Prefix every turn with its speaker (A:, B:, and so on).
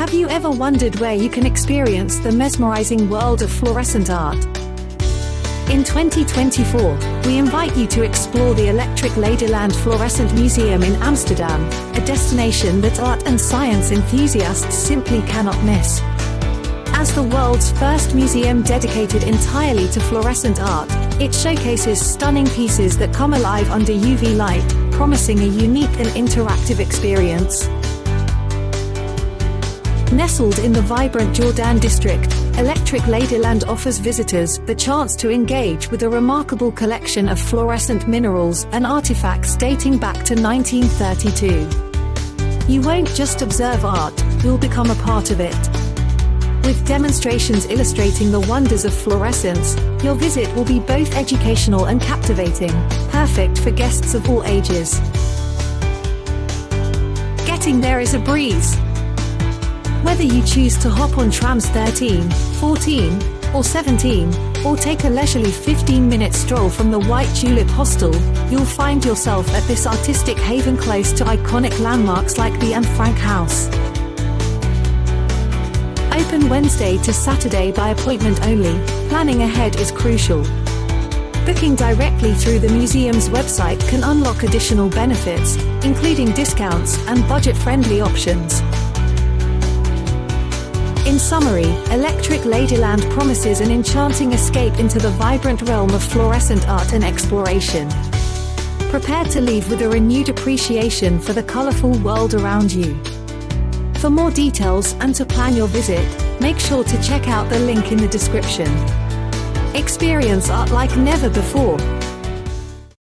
A: Have you ever wondered where you can experience the mesmerizing world of fluorescent art? In 2024, we invite you to explore the Electric Ladyland Fluorescent Museum in Amsterdam, a destination that art and science enthusiasts simply cannot miss. As the world's first museum dedicated entirely to fluorescent art, it showcases stunning pieces that come alive under UV light, promising a unique and interactive experience. Nestled in the vibrant Jordaan district, Electric Ladyland offers visitors the chance to engage with a remarkable collection of fluorescent minerals and artifacts dating back to 1932. You won't just observe art, you'll become a part of it. With demonstrations illustrating the wonders of fluorescence, your visit will be both educational and captivating, perfect for guests of all ages. Getting there is a breeze. Whether you choose to hop on trams 13, 14, or 17, or take a leisurely 15-minute stroll from the White Tulip Hostel, you'll find yourself at this artistic haven close to iconic landmarks like the Anne Frank House. Open Wednesday to Saturday by appointment only, planning ahead is crucial. Booking directly through the museum's website can unlock additional benefits, including discounts and budget-friendly options. In summary, Electric Ladyland promises an enchanting escape into the vibrant realm of fluorescent art and exploration. Prepare to leave with a renewed appreciation for the colorful world around you. For more details and to plan your visit, make sure to check out the link in the description. Experience art like never before.